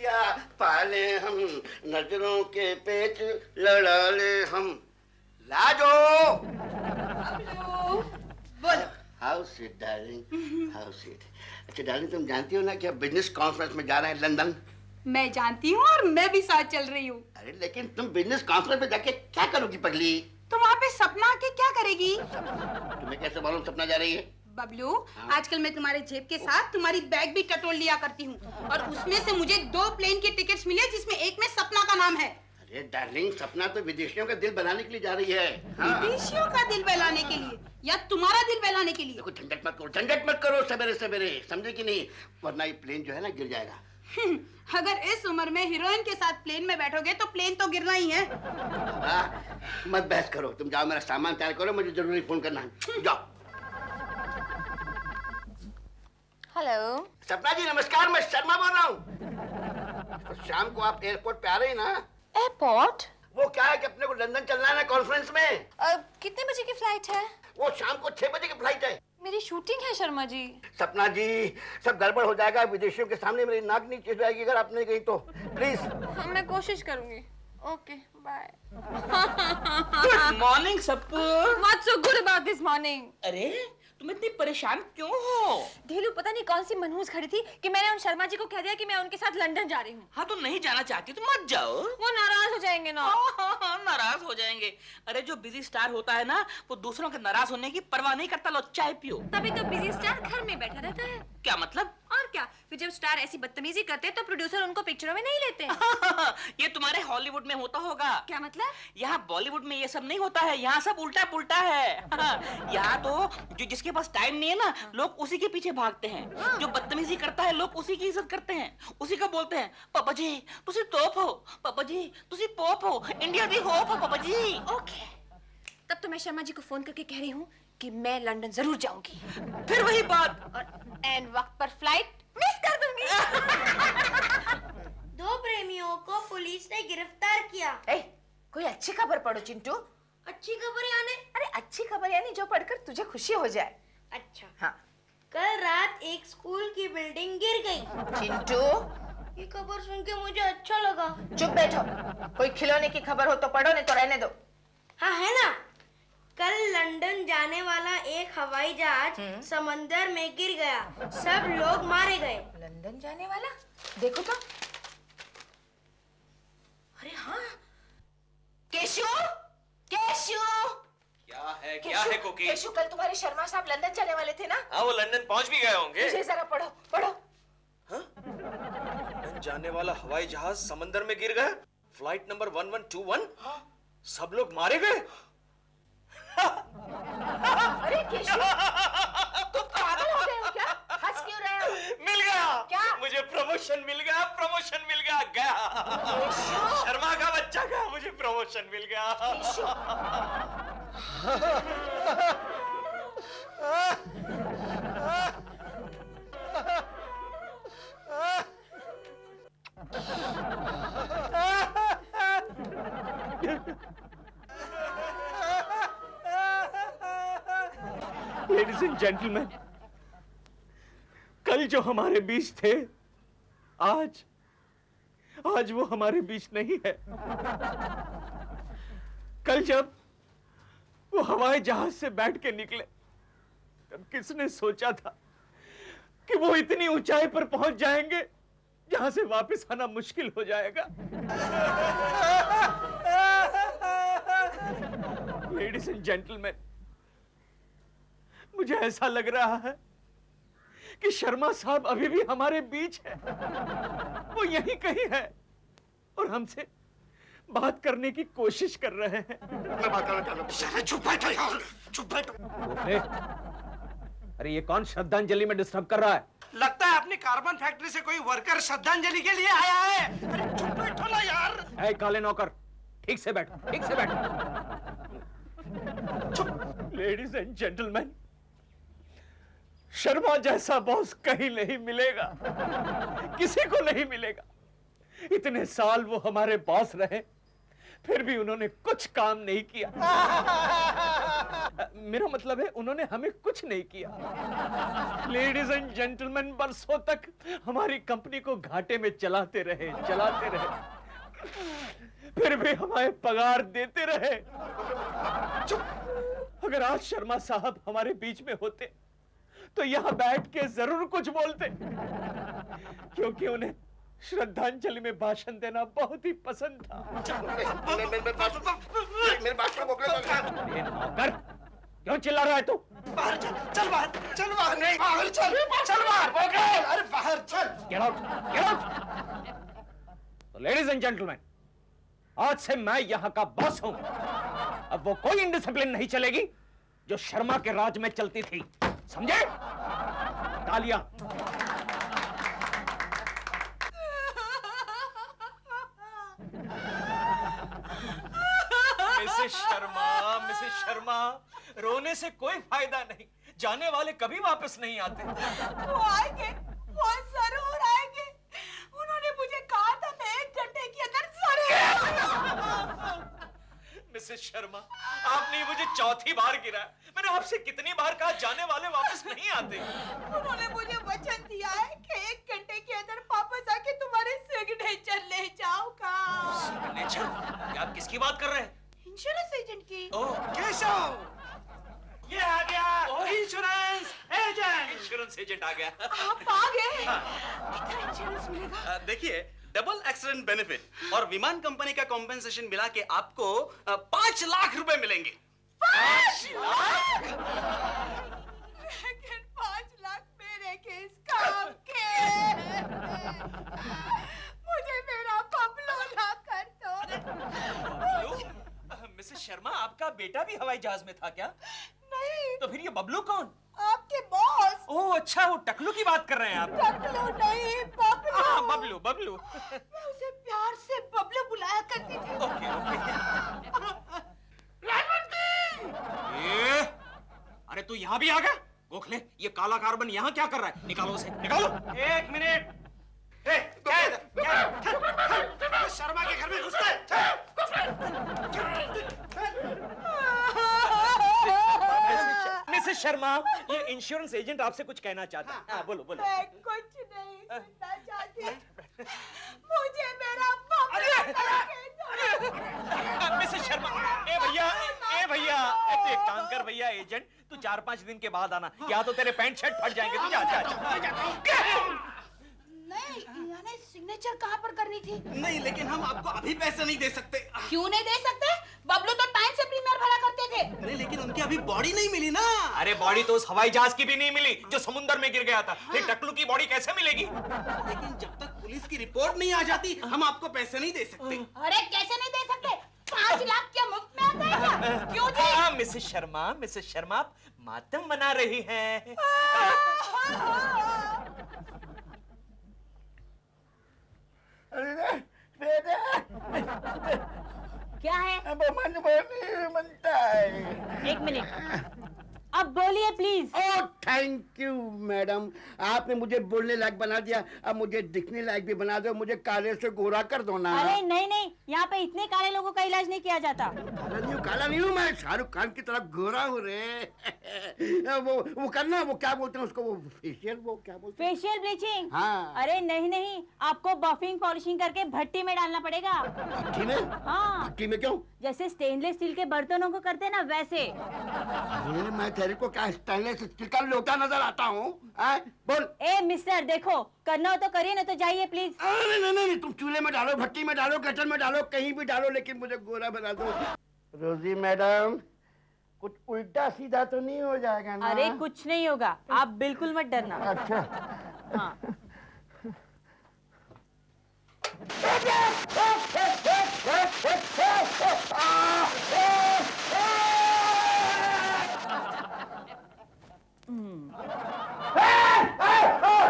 चिड़िया पाले हम, नजरों के पेच लड़ा ले हम। लाजो बोलो। How sweet darling, how sweet. अच्छा डार्लिंग, तुम जानती हो ना कि अब बिजनेस कॉन्फ्रेंस में जा रहे हैं लंदन? मैं जानती हूँ और मैं भी साथ चल रही हूँ। अरे लेकिन तुम बिजनेस कॉन्फ्रेंस में जाके क्या करोगी पगली? तो वहाँ पे सपना आके क्या करेगी? तुम्हें कैसे मालूम सपना जा रही है? बबलू, आजकल मैं तुम्हारे जेब के साथ तुम्हारी बैग भी टटोल लिया करती हूँ और उसमें से मुझे 2 प्लेन के टिकट्स मिले जिसमें एक में सपना का नाम है। अरे डार्लिंग, सपना तो विदेशियों का दिल बनाने के लिए जा रही है। विदेशियों का दिल बहलाने के लिए या तुम्हारा दिल बहलाने के लिए? देखो झंझट मत करो सवेरे सवेरे, समझे कि नहीं? वरना ये प्लेन जो है ना गिर जाएगा। अगर इस उम्र में हीरोइन के साथ प्लेन में बैठोगे तो प्लेन तो गिरना ही है। मत बहस करो, तुम जाओ मेरा सामान तैयार करो, मुझे जरूरी फोन करना है। जाओ। हेलो सपना जी नमस्कार, मैं शर्मा बोल रहा हूँ। तो शाम को आप एयरपोर्ट पे आ रही ना? एयरपोर्ट? वो क्या है कि अपने को लंदन चलना है ना कॉन्फ्रेंस में। कितने बजे की फ्लाइट है? वो शाम को 6 बजे की फ्लाइट है। मेरी शूटिंग है शर्मा जी। सपना जी, सब गड़बड़ हो जाएगा, विदेशियों के सामने मेरी नाक नीचे जाएगी अगर आप नहीं गई तो। प्लीज। मैं कोशिश करूंगी। Okay bye. Good morning Sappu. What's so good about this morning? अरे तुम इतनी परेशान क्यों हो? ढीलू पता नहीं कौन सी मनहूस खड़ी थी कि मैंने उन शर्मा जी को कह दिया कि मैं उनके साथ लंदन जा रही हूँ। हाँ तो नहीं जाना चाहती तो मत जाओ। वो नाराज हो जाएंगे ना। नाराज हो जाएंगे। अरे जो बिजी स्टार होता है ना वो दूसरों के नाराज होने की परवाह नहीं करता। लो चाय पियो। तभी तो बिजी स्टार घर में बैठा रहता है। क्या मतलब? और क्या, फिर जब स्टार ऐसी बदतमीजी करते तो प्रोड्यूसर उनको पिक्चरों में नहीं लेते। ये तुम्हारे हॉलीवुड में होता होगा। क्या मतलब? यहाँ बॉलीवुड में ये सब नहीं होता है, यहाँ सब उल्टा पुल्टा है। यहाँ तो जो जिसके पास टाइम नहीं है ना लोग उसी के पीछे भागते हैं। जो बदतमीजी करता है लोग उसी की इज्जत करते हैं, उसी का बोलते हैं पापा जी तुसी तोप हो, पापा जी तुसी पोप हो, इंडिया दी होप हो पापा जी। ओके, तब तो मैं शर्मा जी को फोन करके कह रही हूँ कि मैं लंदन जरूर जाऊंगी। फिर वही बात, और एन वक्त पर फ्लाइट मिस कर दूंगी। 2 प्रेमियों को पुलिस ने गिरफ्तार किया। कोई अच्छी खबर पढ़ो चिंटू। अच्छी खबर यानी? अरे अच्छी खबर यानी जो पढ़कर तुझे खुशी हो जाए। अच्छा हाँ। कल रात एक स्कूल की बिल्डिंग गिर गई। चिंटू, ये खबर सुन के मुझे अच्छा लगा। चुप बैठो, कोई खिलौने की खबर हो तो पढ़ो, नहीं तो रहने दो। हाँ है ना, कल लंदन जाने वाला एक हवाई जहाज समंदर में गिर गया, सब लोग मारे गए। लंदन जाने वाला? देखो तो। अरे हाँ, केशु, केशु। क्या है कुकी? केशु, कल तुम्हारे शर्मा साहब लंदन जाने वाले थे ना? हाँ वो लंदन पहुंच भी गए होंगे। मुझे जरा पढ़ो पढ़ो। हाँ? लंदन जाने वाला हवाई जहाज समंदर में गिर गया, फ्लाइट नंबर 1121। हाँ? सब लोग मारे गए। अरे केशु, तुम पागल हो गए हो क्या? हंस क्यों रहे हो? मिल गया। क्या? मुझे प्रमोशन मिल गया, प्रमोशन मिल गया। गया शर्मा का बच्चा का मुझे प्रमोशन मिल गया। लेडीज एंड जेंटलमैन, कल जो हमारे बीच थे आज वो हमारे बीच नहीं है। कल जब वो हवाई जहाज से बैठ के निकले तब किसने सोचा था कि वो इतनी ऊंचाई पर पहुंच जाएंगे जहां से वापस आना मुश्किल हो जाएगा। लेडीज एंड जेंटलमैन, मुझे ऐसा लग रहा है कि शर्मा साहब अभी भी हमारे बीच है। वो यहीं कहीं है और हमसे बात करने की कोशिश कर रहे हैं। मैं बात करना चाहता हूँ। चुप बैठो यार, चुप बैठो। अरे ये कौन श्रद्धांजलि में डिस्टर्ब कर रहा है? लगता है अपनी कार्बन फैक्ट्री से कोई वर्कर श्रद्धांजलि के लिए आया है। अरे चुप बैठो ना यार। ऐ काले नौकर, ठीक से बैठ, ठीक से बैठ। चुप। लेडीज एंड जेंटलमैन, शर्मा जैसा बॉस कहीं नहीं मिलेगा, किसी को नहीं मिलेगा। इतने साल वो हमारे बॉस रहे, फिर भी उन्होंने कुछ काम नहीं किया। मेरा मतलब है उन्होंने हमें कुछ नहीं किया। लेडीज एंड जेंटलमैन, बरसों तक हमारी कंपनी को घाटे में चलाते रहे, फिर भी हमें पगार देते रहे। अगर आज शर्मा साहब हमारे बीच में होते तो यहां बैठ के जरूर कुछ बोलते, क्योंकि उन्हें श्रद्धांजलि में भाषण देना बहुत ही पसंद था। मेरे बात को नौकर, क्यों चिल्ला रहा है तू? बाहर चल, चल बाहर, चल बाहर, नहीं बाहर चल, चल बाहर, अरे बाहर चल। Get out, get out। तो लेडीज एंड जेंटलमैन, आज से मैं यहां का बॉस हूं। अब वो कोई इंडिसिप्लिन नहीं चलेगी जो शर्मा के राज में चलती थी, समझे? तालियां। मिसेस शर्मा, रोने से कोई फायदा नहीं। जाने वाले कभी वापस नहीं आते। वो आएंगे, वो जरूर आएंगे। उन्होंने मुझे कहा था मैं 1 घंटे के अंदर जरूर। मिसेस शर्मा, आपने मुझे चौथी बार गिराया। मैंने आपसे कितनी बार कहा जाने वाले वापस नहीं आते। उन्होंने मुझे वचन दिया है कि 1 घंटे के अंदर वापस आके तुम्हारे सिग्नेचर ले जाऊंगा। सिग्नेचर? आप किसकी बात कर रहे हैं? इंश्योरेंस एजेंट की। ओह, केशव, ये आ गया इंश्योरेंस एजेंट। इंश्योरेंस एजेंट आ गया। आप आ गए। कितना इंश्योरेंस मिलेगा? देखिए, डबल एक्सीडेंट बेनिफिट और विमान कंपनी का कॉम्पेंसेशन मिला के आपको 5 लाख रुपए मिलेंगे। 5 लाख? लेकिन 5 लाख मेरे किस काम के? मुझे मेरा बबलू ला कर दो। मिसेस शर्मा, आपका बेटा भी हवाई जहाज में था क्या? नहीं। तो फिर ये बबलू कौन? आपके बॉस। ओह अच्छा, वो टकलू की बात कर रहे हैं आप। टकलू नहीं, बबलू। हाँ, बबलू। मैं उसे प्यार से बबलू बुलाया करती थी। ओके। अरे तू यहाँ भी आ गया? गोखले, ये काला कार्बन यहाँ क्या कर रहा है? निकालो उसे, निकालो। 1 मिनट। शर्मा के घर में घुसता है। मिसेस शर्मा, ये इंश्योरेंस एजेंट आपसे कुछ कहना चाहता है। हाँ, बोलो। मैं कुछ नहीं सुनना चाहती। मुझे मेरा बबलू मिसेस शर्मा, ए भैया, तू एक काम कर भैया एजेंट, तू 4-5 दिन के बाद आना, या तो तेरे पैंट शर्ट फट जाएंगे। तू जा। नहीं, यानी सिग्नेचर कहाँ पर करनी थी? नहीं, लेकिन हम आपको अभी पैसे नहीं दे सकते। क्यों नहीं दे सकते? बबलू तो टाइम से प्रीमियर भरा करते थे। नहीं, लेकिन उनकी अभी बॉडी नहीं मिली ना। अरे बॉडी तो उस हवाई जहाज की भी नहीं मिली जो समुद्र में गिर गया था। फिर टकलू की बॉडी कैसे मिलेगी? लेकिन जब तक पुलिस की रिपोर्ट नहीं आ जाती हम आपको पैसे नहीं दे सकते। अरे कैसे नहीं दे सकते? 5 लाख क्या मुफ्त में आ जाएगा? क्यों जी? मिसेस शर्मा, आप मातम मना रही हैं। क्या है? अब मन बनता है। 1 मिनट, अब बोलिए please. Oh thank you madam, आपने मुझे बोलने लायक बना दिया। अब मुझे दिखने लायक भी बना दो। मुझे काले से गोरा कर दो ना। अरे नहीं, यहाँ पे इतने काले लोगों का इलाज नहीं किया जाता। काला नहीं हूँ मैं, शाहरुख खान की तरफ गोरा हूँ रे। वो करना, वो क्या बोलते हैं उसको, वो फेशियल, वो क्या बोलते हैं? Facial bleaching? हाँ। अरे नहीं, आपको बफिंग पॉलिशिंग करके भट्टी में डालना पड़ेगा। भट्टी में? हाँ। भट्टी में क्यों? जैसे स्टेनलेस स्टील के बर्तनों को करते हैं ना, वैसे। अरे मैं तेरे को क्या स्टेनलेस स्टील का लोटा नजर आता हूँ? बोल। ए मिस्टर, देखो करना हो तो करिए, ना तो जाइए प्लीज। नहीं, तुम चूल्हे में डालो, भट्टी में डालो, कटर में डालो, कहीं भी डालो, लेकिन मुझे गोरा बना दो। रोजी मैडम, कुछ उल्टा सीधा तो नहीं हो जाएगा ना? अरे कुछ नहीं होगा, आप बिल्कुल मत डरना। अच्छा। हाँ।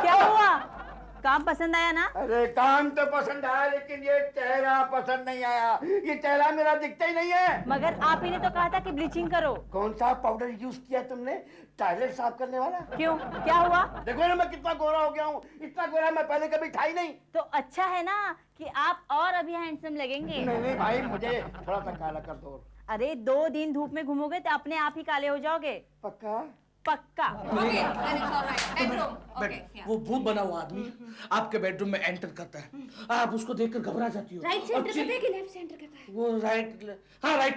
क्या हुआ? काम पसंद आया ना? अरे काम तो पसंद आया, लेकिन ये चेहरा पसंद नहीं आया। ये चेहरा मेरा दिखता ही नहीं है। मगर आप ही ने तो कहा था कि ब्लीचिंग करो। कौन सा पाउडर यूज किया तुमने? टॉयलेट साफ करने वाला? क्यों, क्या हुआ? देखो ना मैं कितना गोरा हो गया हूँ। इतना गोरा मैं पहले कभी था ही नहीं। तो अच्छा है ना कि आप और अभी हैंडसम लगेंगे। नहीं भाई, मुझे थोड़ा सा काला कर दो। अरे 2 दिन धूप में घूमोगे तो अपने आप ही काले हो जाओगे। पक्का? पक्का। वो भूत बना हुआ आदमी आपके बेडरूम में एंटर करता है, आप उसको देखकर घबरा जाती हो। राइट से एंटर करता है कि लेफ्ट से एंटर करता है? वो राइट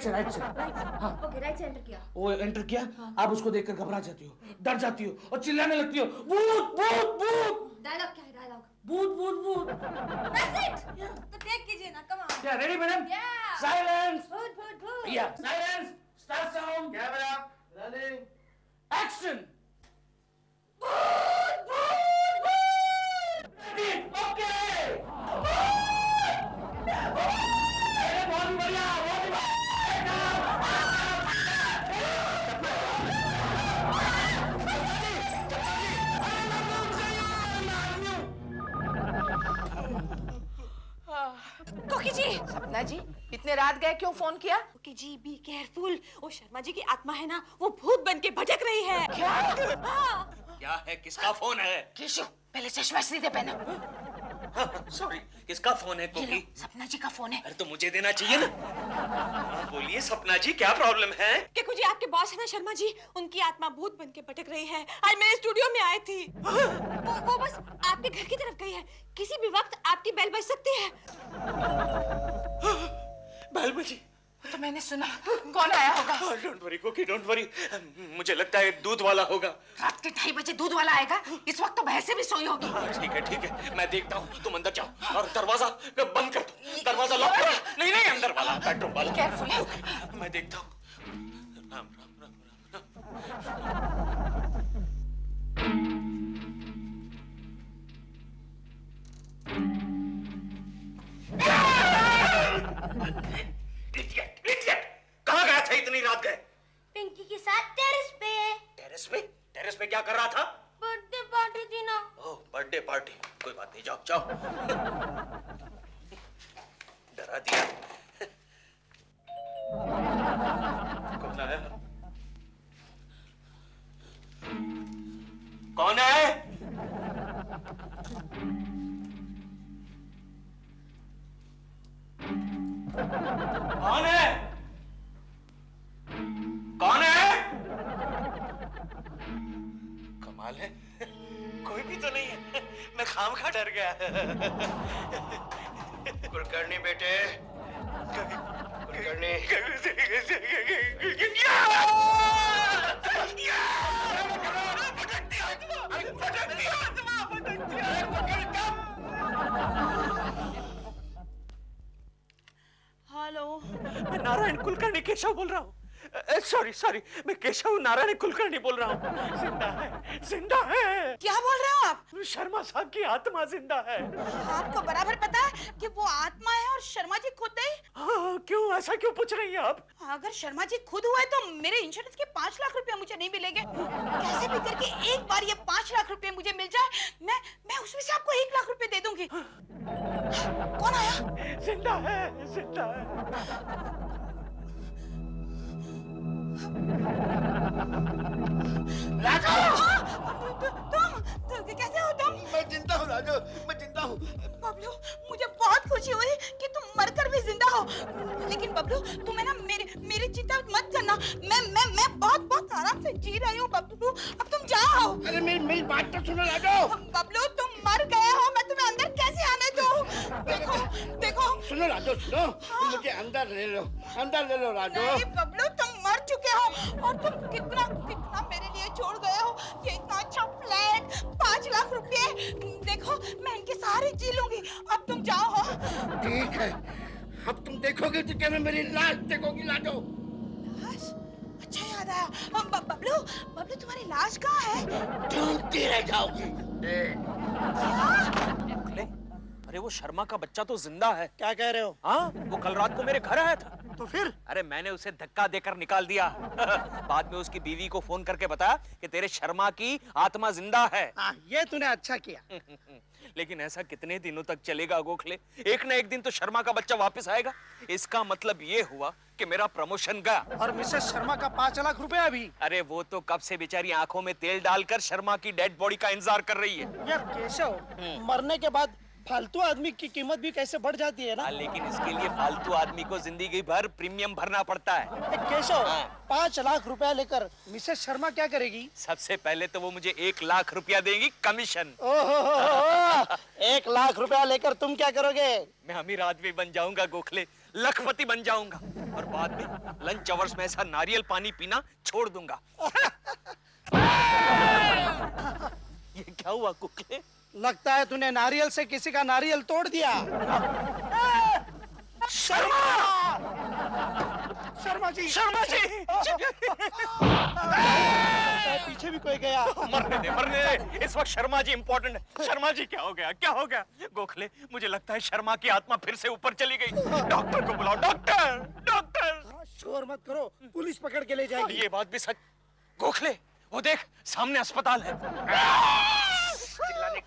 से हाँ ओके, राइट से एंटर किया। वो एंटर किया, आप उसको देखकर घबरा जाती हो, डर जाती हो और चिल्लाने लगती हो, भूत भूत भूत। डायलॉग क्या है? डायलॉग भूत भूत भूत। That's it. तो टेक कीजिए ना, कम ऑन। क्या रेडी मैडम? साइलेंस। भूत भूत भूत। या साइलेंस, स्टार्ट साउंड। क्या मैडम? Running action. ओके, बहुत बढ़िया, बहुत कोकी जी। सपना जी, इतने रात गए क्यों फोन किया? कोकी जी बी केयरफुल, वो शर्मा जी की आत्मा है ना, वो भूत बन के भटक रही है। क्या? क्या है? किसका फोन है? केशव, पहले चश्मा सीधे पहनो। सॉरी, किसका फोन है कोकी? सपना जी का फोन है। अरे तो मुझे देना चाहिए ना। बोलिए सपना जी, क्या प्रॉब्लम है? केकू जी, आपके बॉस है ना शर्मा जी, उनकी आत्मा भूत बन के भटक रही है। आज मेरे स्टूडियो में आई थी। वो बस आपके घर की तरफ गई है। किसी भी वक्त आपकी बेल बज सकती है। बेल बजी? तो मैंने सुना। कौन आया होगा? डोंट वरी कोकी, डोंट वरी। मुझे लगता है दूध वाला होगा। रात के 2:30 बजे दूध वाला आएगा? इस वक्त तो भैंसे भी सोई होगी। ठीक है, मैं देखता हूँ। तुम अंदर जाओ और दरवाजा बंद कर दो। दरवाजा लॉक करो। नहीं, अंदर वाला, बेडरूम वाला। केयरफुल। मैं देखता हूँ। राम राम राम इडियट! कहाँ गया था इतनी रात गए? पिंकी के साथ टेरेस पे। टेरेस पे? टेरेस पे क्या कर रहा था? बर्थडे पार्टी थी ना। ओह, बर्थडे पार्टी। कोई बात नहीं, जाओ। डरा दिया। कौन आया? कौन है? कौन है? कौन है? कमाल है, कोई भी तो नहीं है। मैं खामखा डर गया। कुलकर्णी बेटे, कुलकर्णी। हेलो, मैं नारायण कुलकर्णी केशव बोल रहा हूँ। सॉरी, मैं केशव नारायण कुलकर्णी बोल रहा हूँ। जिंदा है। क्या बोल रहे हो आप? शर्मा साहब की आत्मा जिंदा है। आपको बराबर पता है कि वो आत्मा है और शर्मा जी खुद है। हाँ, क्यों ऐसा क्यों पूछ रही हैं आप? अगर शर्मा जी खुद हुआ है तो मेरे इंश्योरेंस के 5 लाख रुपए मुझे नहीं मिलेंगे। कैसे भी करके एक बार ये 5 लाख रुपए मुझे मिल जाए, मैं उसमें से आपको 1 लाख रुपए दे दूंगी। कौन आया? जिंदा है। राजू! तुम कैसे हो तुम? मैं जिंदा हूँ राजू, मैं जिंदा हूँ। बबलू, मुझे बहुत खुशी हुई कि तुम मरकर भी जिंदा हो। लेकिन बबलू, तुम है ना मेरी चिंता मत करना। मैं बहुत आराम से जी रही हूँ बबलू। अब तुम जाओ। अरे मेरी बात तो सुनो राजू। बबलू, तुम मर गए हो, मैं तुम्हें अंदर कैसे आने दूँ? देखो। सुनो राजू, सुनो। तुम मुझे अंदर ले लो राजू। नहीं बबलू, तुम मर चुके हो और तुम कितना मेरे लिए छोड़ गए हो। ये इतना अच्छा फ्लैट, 5 लाख रुपए। देखो, मैं इनके सहारे जी लूंगी। अब तुम जाओ। ठीक है, अब तुम देखोगे तो क्या मैं मेरी लाश देखोगी राजू? लाश? अच्छा याद आया। बबलू तुम्हारी लाश कहाँ है? ढूंढती रह जाओगी। अरे वो शर्मा का बच्चा तो जिंदा है। क्या कह रहे हो? हाँ, वो कल रात को मेरे घर आया था। तो फिर? अरे मैंने उसे धक्का देकर निकाल दिया। बाद में उसकी बीवी को फोन करके बताया कि तेरे शर्मा की आत्मा जिंदा है। ये तूने अच्छा किया। लेकिन ऐसा कितने दिनों तक चलेगा गोखले? एक ना एक दिन तो शर्मा का बच्चा वापस आएगा। इसका मतलब ये हुआ कि मेरा प्रमोशन गया। और मिसेस शर्मा का 5 लाख रुपया भी। अरे वो तो कब से बेचारी आंखों में तेल डालकर शर्मा की डेड बॉडी का इंतजार कर रही है। यार केशव, मरने के बाद फालतू आदमी की कीमत भी कैसे बढ़ जाती है ना। लेकिन इसके लिए फालतू आदमी को जिंदगी भर प्रीमियम भरना पड़ता है। केशव, 5 लाख रुपया लेकर मिसेस शर्मा क्या करेगी? सबसे पहले तो वो मुझे 1 लाख रुपया देंगी कमीशन। ओहो, 1 लाख रुपया लेकर तुम क्या करोगे? मैं अमीर आदमी बन जाऊंगा गोखले, लखपति बन जाऊंगा और बाद में लंच आवर्स में ऐसा नारियल पानी पीना छोड़ दूंगा। ये क्या हुआ गोखले? लगता है तूने नारियल से किसी का नारियल तोड़ दिया। शर्मा! शर्मा जी! शर्मा जी! पीछे भी कोई गया। मरने दे। इस वक्त शर्मा जी इम्पोर्टेंट है। शर्मा जी क्या हो गया? क्या हो गया? गोखले, मुझे लगता है शर्मा की आत्मा फिर से ऊपर चली गई। डॉक्टर को बुलाओ। डॉक्टर! डॉक्टर! शोर मत करो, पुलिस पकड़ के ले जाएगी। ये बात भी सच। गोखले, वो देख सामने अस्पताल है। चिल्लाने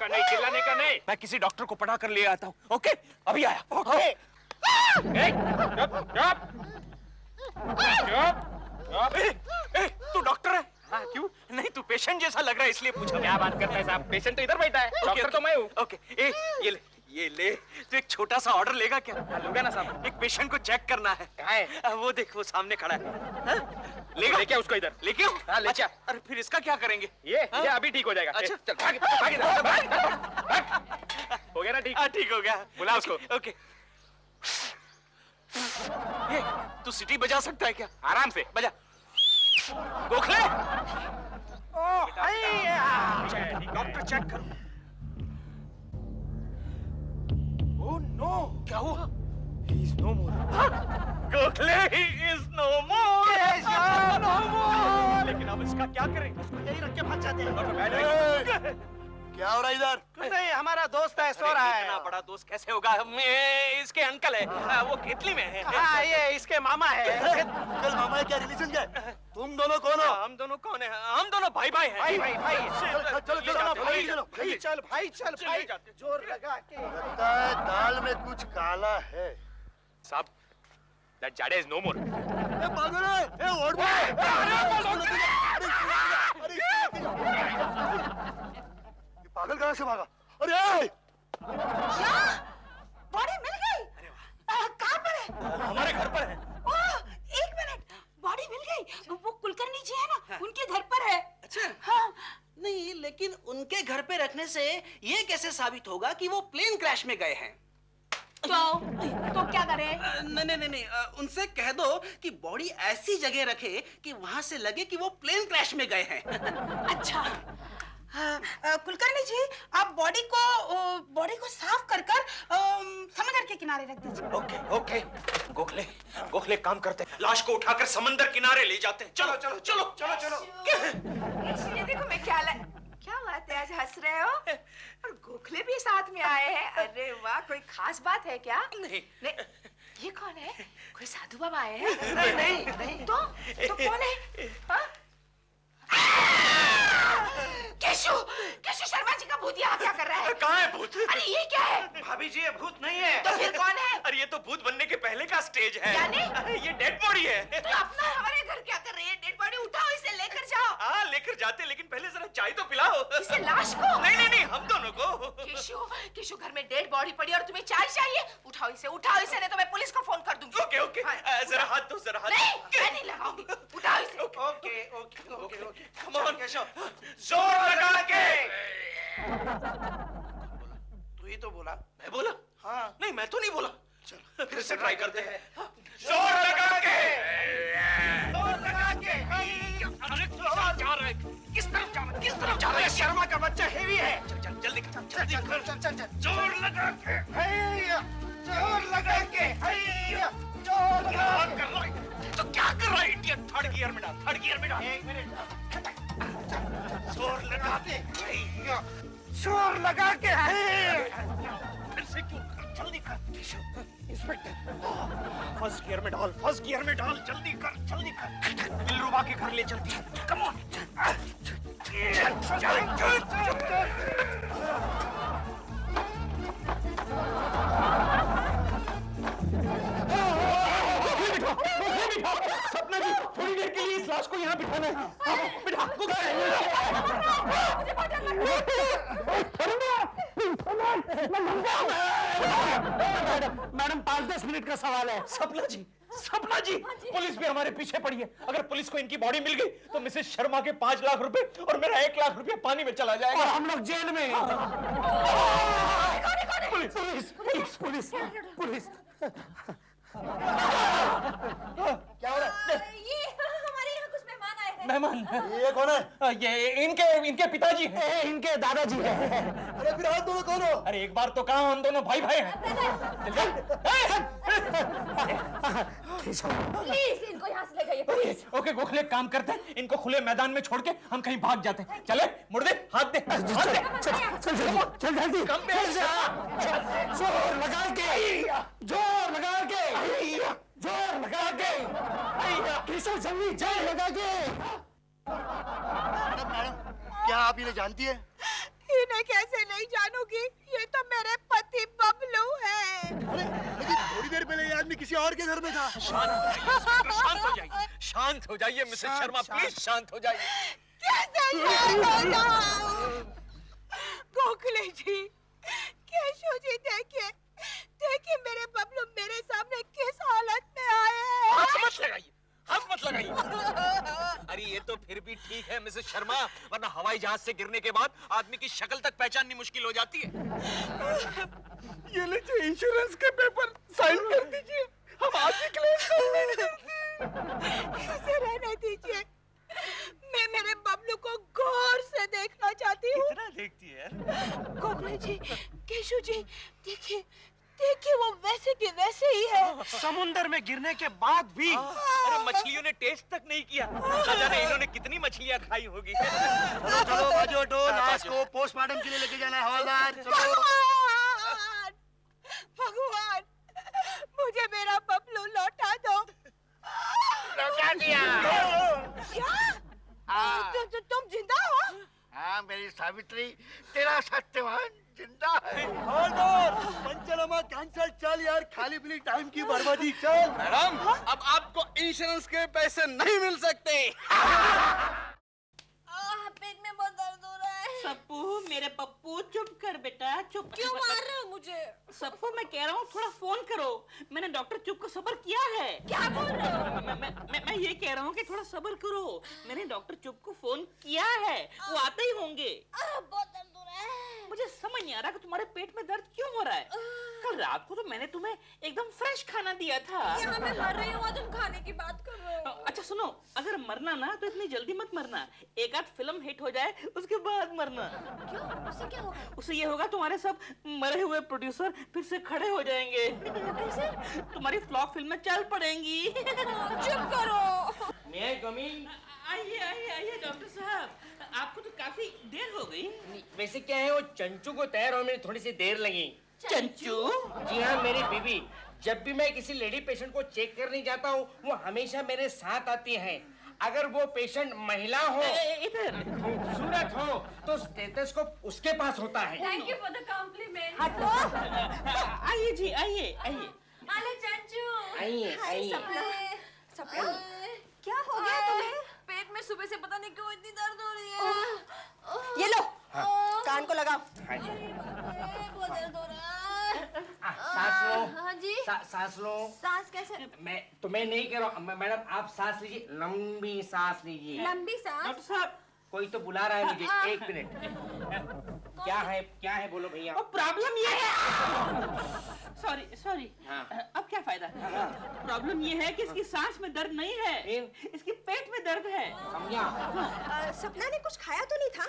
का नहीं। मैं किसी डॉक्टर को पढ़ा कर ले आता हूँ। ओके, अभी आया। ओके। तू डॉक्टर है? हाँ, क्यों? नहीं, तू पेशेंट जैसा लग रहा है इसलिए पूछा। क्या बात करता है साहब? पेशेंट तो इधर बैठा है, डॉक्टर तो मैं हूँ। ओके, ये ले। तू एक छोटा सा ऑर्डर लेगा क्या? लूंगा ना साहब। एक पेशेंट को चेक करना है। कहाँ है? वो देख, वो सामने खड़ा है। लेगा? लेके उसको इधर। लेके? हाँ, ले अच्छा, अरे फिर इसका क्या करेंगे? ये अभी ठीक हो जाएगा। अच्छा, चल भाग। हो गया ना ठीक? हाँ, ठीक हो गया। बुला उसको। ओके। ये, तू सिटी बजा सकता है क्या? आराम से बजा। गोखले! डॉक्टर चेक करो। ओह नो, क्या हुआ? He is no more. Gokhale, he is no more. no more. लेकिन अब इसका क्या करें? उसको यही रख के भाग जाते हैं। क्या हो रहा है इधर? कुछ नहीं, हमारा दोस्त है, सो रहा है। इतना बड़ा दोस्त कैसे होगा? इसके अंकल है। वो इटली में है। हाँ, ये इसके मामा है। कल मामा है क्या? रिलेशन क्या? तुम दोनों कौन हो? हम दोनों कौन है? हम दोनों भाई हैं। भाई। चलो। चल भाई। जोर लगा के। लगता है दाल में कुछ काला है। साहब, that Jade is no more. पागल है? और पागल कहाँ से भागा? अरे बॉडी मिल गई। कहाँ पर है? हमारे घर पर है। ओह, 1 मिनट, बॉडी मिल गई। वो कुलकर्णी जी है ना, उनके घर पर है। अच्छा। हाँ। नहीं, लेकिन उनके घर पे रखने से ये कैसे साबित होगा कि वो प्लेन क्रैश में गए हैं? तो क्या करें? नहीं, उनसे कह दो कि बॉडी ऐसी जगह रखे कि वहां से लगे कि वो प्लेन क्रैश में गए हैं। अच्छा। कुलकर्णी जी, आप बॉडी को साफ कर समंदर के किनारे रख दीजिए। ओके। गोखले काम करते हैं। लाश को उठाकर समंदर किनारे ले जाते हैं। चलो। ये देखो मैं क्या बात है, आज हंस रहे हो? और गोखले भी साथ में आए हैं। अरे वाह, कोई खास बात है क्या? नहीं। ये कौन है? कोई साधु बाबा आए हैं? नहीं। तो कौन है? हाँ? केशव शर्मा जी का भूत यहाँ क्या कर रहा है? कहाँ है भूत? अरे ये क्या है? भाभी जी, ये भूत नहीं है। तो फिर कौन है? अरे ये तो भूत बनने के पहले का स्टेज है। यानी? अरे ये डेड बॉडी है। तो अपना हमारे घर क्या कर रही है? डेड बॉडी उठाओ, इसे लेकर जाओ। हाँ, लेकर जाते, लेकिन पहले जरा चाय तो पिलाओ। इसे लाश को? नहीं, हम दोनों को। केशव, घर में डेड बॉडी पड़ी और तुम्हें चाय चाहिए? उठाओ इसे, नहीं तो मैं पुलिस को फोन कर दूंगी। ओके। जरा हाथ दो, जरा हाथ। नहीं, मैं नहीं लगाऊंगी। उठाओ इसे। ओके। कम ऑन केशव, जोर लगा के। तू ही तो बोला। मैं बोला? हाँ। नहीं, मैं तो नहीं बोला। चल फिर से ट्राई करते हैं। जोर लगा के। अरे जा रहा है। किस तरफ जा रहा है? शर्मा का बच्चा हेवी है। चल जल्दी चल। जोर लगा के। जोर लगा के। तो क्या कर रहा है इडियट? थर्ड गियर में डाल। 1 मिनट। जोर लगा के। जोर लगा के। फिर से क्यों? जल्दी कर। इंस्पेक्टर, फर्स्ट गियर में डाल। जल्दी कर। दिलरुबा के घर ले चलती है। Come on. मैडम 5-10 मिनट का सवाल है। सपना जी, सपना जी, पुलिस भी हमारे पीछे पड़ी है। अगर पुलिस को इनकी बॉडी मिल गई तो मिसेस शर्मा के 5 लाख रुपए और मेरा 1 लाख रुपया पानी में चला जाएगा और हम लोग जेल में। Police police police police. क्या हो रहा है? ये हमारे यहाँ कुछ मेहमान आए हैं। मेहमान? ये कौन है? ये इनके पिताजी हैं। इनके दादाजी हैं। अरे फिर आप दोनों कौन हो? अरे एक बार तो कहा हम दोनों भाई भाई हैं। प्लीज इनको यहाँ से ले जाइए प्लीज। ओके गोखले, काम करते हैं, इनको खुले मैदान में छोड़ के हम कहीं भाग जाते हैं। चले, मुड़ दे, हाथ दे, हाथ दे। चल जल्दी। कम पे जोर लगा के, जोर लगा के, जोर लगा के, केशव जल्दी जोर लगा के। मैडम, क्या आप इन्हें जानती है? इन्हें कैसे नहीं जानूंगी? ये तो मेरे पति बबलू है। लेकिन थोड़ी देर पहले ये आदमी किसी और के घर में था। शांत हो जाइए, शांत हो जाइए मिसेस शर्मा, प्लीज शांत हो जाइए। कैसे शांत हो जाऊं? गोखले जी, केशव जी, देखिए देखिए मेरे बबलू मेरे सामने किस हालत में आए हैं। हाथ मत लगाइए, हाथ मत लगाइए। अरे ये तो फिर भी ठीक है मिसेस शर्मा, वरना हवाई जहाज से गिरने के बाद आदमी की शक्ल तक पहचाननी मुश्किल हो जाती है। ये लीजिए इंश्योरेंस के पेपर, साइन कर दीजिए, हम आज ही क्लेम कर देंगे। इसे रहने दीजिए, मैं मेरे बबलू को गौर से देखना चाहती हूँ। कितना देखती है? गोखले जी, केशव जी, देखिए देखिए वो वैसे के वैसे ही है। समुंदर में गिरने के बाद भी। अरे मछलियों ने टेस्ट तक नहीं किया, ना जाने इन्होंने कितनी मछलियां खाई होगी। चलो चलो बाजू हटो, लाश को पोस्टमार्टम के लिए लेके जाना है। हवलदार चलो। भगवान, मुझे मेरा बबलू लौटा दो। लौटा दिया। क्या? तुम जिंदा हो? हाँ मेरी सावित्री, तेरा सत्यवान जिंदा है। हवलदार, पंचनामा कैंसिल। चल यार, खाली पीली टाइम की बर्बादी। चल मैडम, अब आपको इंश्योरेंस के पैसे नहीं मिल सकते। पेट में बहुत दर्द हो रहा है। सप्पू, मेरे पप्पू, चुप कर बेटा, चुप। क्यों मार रहे हो मुझे? सप्पू, मैं कह रहा हूँ थोड़ा फोन करो। मैंने डॉक्टर चुप को सब्र किया है। क्या बोल रहे हो? मैं ये कह रहा हूँ कि थोड़ा सब्र करो। मैंने डॉक्टर चुप को फोन किया है, वो आते ही होंगे। बहुत दर्द हो रहा है। मुझे समझ नहीं आ रहा कि तुम्हारे पेट में दर्द क्यों हो रहा है। कल रात को तो मैंने तुम्हें एकदम फ्रेश खाना दिया था। यहाँ मैं मर रही हूँ, तुम खाने की बात कर रहे हो। अच्छा सुनो, अगर मरना ना तो इतनी जल्दी मत मरना। एक आध फिल्म हिट हो जाए उसके बाद मरना। क्यों? उससे क्या होगा? उससे ये होगा तुम्हारे सब मरे हुए प्रोड्यूसर फिर से खड़े हो जाएंगे। कैसे? तुम्हारी फ्लॉप फिल्में चल पड़ेंगी। चुप करो। आइए आइए आइए डॉक्टर साहब, आपको तो काफी देर हो गई। वैसे क्या है, वो चंचू को तैयार होने में थोड़ी सी देर लगी। चंचू? जी हाँ, मेरी बीवी। जब भी मैं किसी लेडी पेशेंट को चेक करने जाता हूँ, वो हमेशा मेरे साथ आती है। अगर वो पेशेंट महिला हो, इधर खूबसूरत हो, तो स्टेथोस्कोप उसके पास होता है। Thank you for the compliment. आइए जी, आइए आइए। हेलो चंचू। आइए आइए। सपना, क्या हो गया तुम्हें? पेट में सुबह से पता नहीं क्यों इतनी दर्द हो रही है। ये लो, कान को लगाओ। बहुत दर्द हो रहा है। सांस लो। हाँ जी। सांस लो। सांस कैसे? मैं तुम्हें नहीं कह रहा हूँ, मैडम आप सांस लीजिए, लंबी सांस लीजिए। लंबी सांस? डॉक्टर साहब, कोई तो बुला रहा है मुझे, एक मिनट। क्या है बोलो भैया। प्रॉब्लम ये है। सॉरी। अब क्या फायदा? प्रॉब्लम ये है कि इसकी सांस में दर्द नहीं है, इसकी पेट में दर्द है। समझा? सपना ने कुछ खाया तो नहीं था?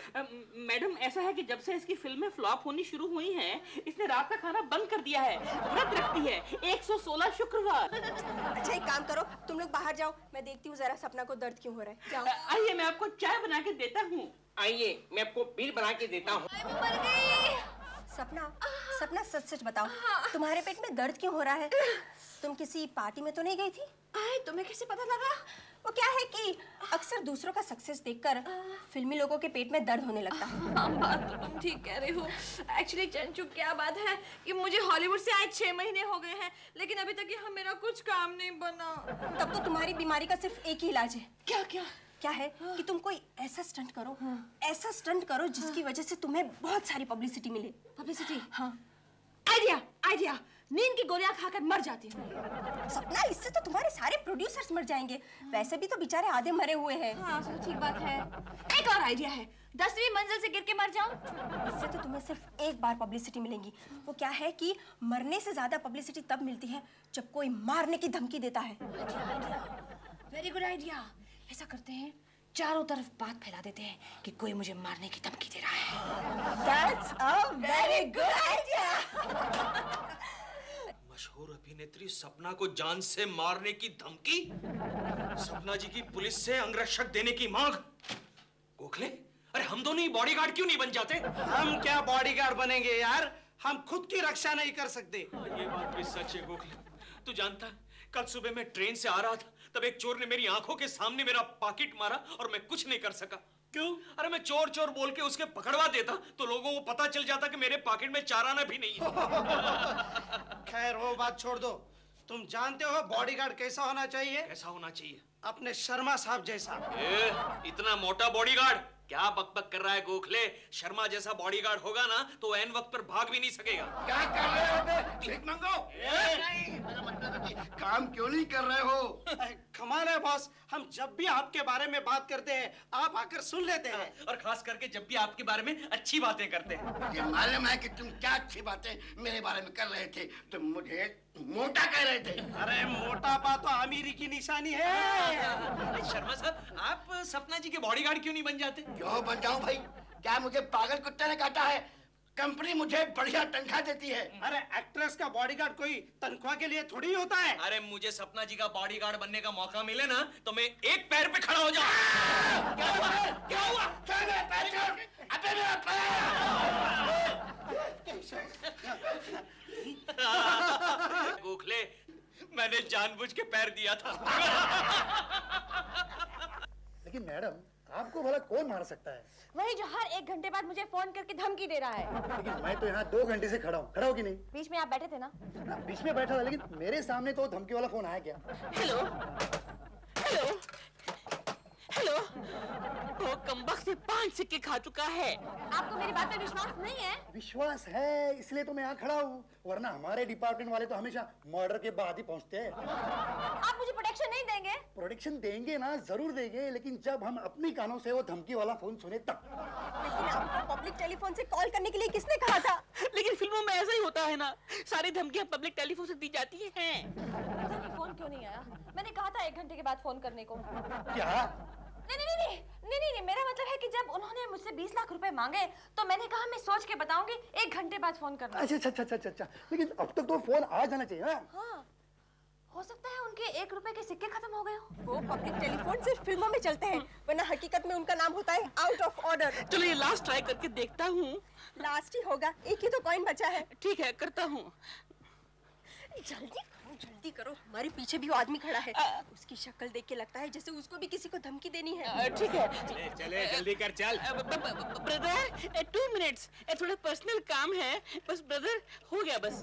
मैडम, ऐसा है कि जब से इसकी फिल्में फ्लॉप होनी शुरू हुई हैं, इसने रात का खाना बंद कर दिया है। व्रत रखती है 116 शुक्रवार। अच्छा एक काम करो, तुम लोग बाहर जाओ, मैं देखती हूँ जरा सपना को दर्द क्यों हो रहा है। जाओ। आइए, मैं आपको चाय बना के देता हूँ। आइए, मैं आपको बिल बना के देता हूँ। मर गई। सपना सच बताओ, तुम्हारे पेट में दर्द क्यों हो रहा है? तुम किसी पार्टी में तो नहीं गई थी? तुम्हें कैसे पता लगा? वो क्या है कि अक्सर दूसरों का सक्सेस देखकर फिल्मी लोगों के पेट में दर्द होने लगता है। बात तो तुम ठीक कह रही हो। एक्चुअली चंचू, क्या बात है कि मुझे हॉलीवुड से आए 6 महीने हो गए हैं, लेकिन अभी तक यहाँ मेरा कुछ काम नहीं बना। तब तो तुम्हारी बीमारी का सिर्फ एक ही इलाज है। क्या है कि तुम कोई ऐसा स्टंट करो, जिसकी वजह से तुम्हें बहुत सारी पब्लिसिटी मिले। पब्लिसिटी? हाँ। आइडिया आइडिया, नींद की गोलियां खाकर मर जाती हूँ। सपना, इससे तो तुम्हारे सारे प्रोड्यूसर्स मर जाएंगे। वैसे भी तो बेचारे आधे मरे हुए हैं। हाँ, ठीक बात है। एक और आइडिया है, 10वीं मंजिल से गिर के मर जाऊं। इससे तो तुम्हें सिर्फ एक बार पब्लिसिटी मिलेगी। वो क्या है कि मरने से ज्यादा पब्लिसिटी तब मिलती है जब कोई मारने की धमकी देता है। Very good idea. ऐसा करते हैं, चारों तरफ बात फैला देते हैं कि कोई मुझे मारने की धमकी दे रहा है। That's a very good idea. मशहूर अभिनेत्री सपना को जान से मारने की धमकी, सपना जी की पुलिस से अंगरक्षक देने की मांग। गोखले, अरे हम दोनों ही बॉडीगार्ड क्यों नहीं बन जाते? हम क्या बॉडीगार्ड बनेंगे यार, हम खुद की रक्षा नहीं कर सकते। ये बात भी सच है गोखले। तू जानता है, कल सुबह मैं ट्रेन से आ रहा था, तब एक चोर ने मेरी आंखों के सामने मेरा पॉकेट मारा और मैं कुछ नहीं कर सका। क्यों? अरे मैं चोर चोर बोल के उसके पकड़वा देता तो लोगों को पता चल जाता कि मेरे पॉकेट में 4 आना भी नहीं है। खैर वो बात छोड़ दो, तुम जानते हो बॉडीगार्ड कैसा होना चाहिए? कैसा होना चाहिए? अपने शर्मा साहब जैसा। इतना मोटा बॉडीगार्ड? क्या बकबक कर रहा है गोखले? शर्मा जैसा बॉडीगार्ड होगा ना तो एन वक्त पर भाग भी नहीं सकेगा। क्या कर रहे हो बे? भीख मांगो? मेरा मतलब है कि काम क्यों नहीं कर रहे हो? कमाल है बॉस, हम जब भी आपके बारे में बात करते हैं आप आकर सुन लेते हैं। और खास करके जब भी आपके बारे में अच्छी बातें करते हैं। ये मालूम है कि तुम क्या अच्छी बातें मेरे बारे में कर रहे थे। तुम मुझे मोटा कह रहे थे। अरे मोटापा तो अमीरी की निशानी है। शर्मा साहब, आप सपना जी के बॉडीगार्ड क्यों नहीं बन जाते? क्यों बन जाऊं भाई? क्या मुझे पागल कुत्ते ने काटा है? कंपनी मुझे बढ़िया तनख्वाह देती है। अरे एक्ट्रेस का बॉडीगार्ड कोई तनख्वाह के लिए थोड़ी होता है। अरे मुझे सपना जी का बॉडीगार्ड बनने का मौका मिले ना तो मैं एक पैर पे खड़ा हो जाऊं। क्या हुआ? क्या हुआ? छोड़ मेरा पैर, छोड़। अबे मेरा पैर। गोखले, मैंने जानबूझ के पैर दिया था। लेकिन मैडम, आपको भला कौन मार सकता है? वही जो हर 1 घंटे बाद मुझे फोन करके धमकी दे रहा है। लेकिन मैं तो यहाँ 2 घंटे से खड़ा हूँ। खड़ा हो कि नहीं? बीच में आप बैठे थे ना? बीच में बैठा था, लेकिन मेरे सामने तो धमकी वाला फोन आया क्या? हेलो हेलो हेलो, वो कमबख्त से 5 सिक्के खा चुका है। आपको मेरी बात पे विश्वास नहीं है? विश्वास है, इसलिए तो मैं यहाँ खड़ा हूँ। वरना हमारे डिपार्टमेंट वाले तो हमेशा मर्डर के बाद ही पहुँचते हैं। आप मुझे प्रोटेक्शन नहीं देंगे? प्रोटेक्शन देंगे ना, जरूर देंगे, लेकिन जब हम अपनी कानों से वो धमकी वाला फोन सुने तब। लेकिन आपको पब्लिक टेलीफोन से कॉल करने के लिए किसने कहा था? लेकिन फिल्मों में ऐसा ही होता है ना, सारी धमकियां पब्लिक टेलीफोन से दी जाती हैं। फोन क्यों नहीं आया? मैंने कहा था 1 घंटे के बाद फोन करने को। क्या? नहीं, मेरा मतलब है कि जब उन्होंने मुझसे 20 लाख रुपए मांगे तो मैंने कहा मैं सोच के बताऊंगी, 1 घंटे बाद फोन करना। अच्छा, लेकिन अब तक तो फोन आ जाना चाहिए ना? हाँ, हो सकता है उनके 1 रुपए के सिक्के खत्म हो गए हो। वो पब्लिक टेलीफोन सिर्फ फिल्मों में चलते हैं, वरना हकीकत में उनका नाम होता है आउट ऑफ ऑर्डर। चलो ये लास्ट ट्राई करके देखता हूँ। लास्ट ही होगा, एक ही तो कॉइन बचा है। ठीक है, करता हूँ। जल्दी करो, हमारे पीछे भी वो आदमी खड़ा है। उसकी शक्ल देख के लगता है जैसे उसको भी किसी को धमकी देनी है। ठीक है। चले जल्दी कर, चल। ब्रदर 2 मिनट्स, थोड़ा पर्सनल काम है बस। ब्रदर हो गया बस।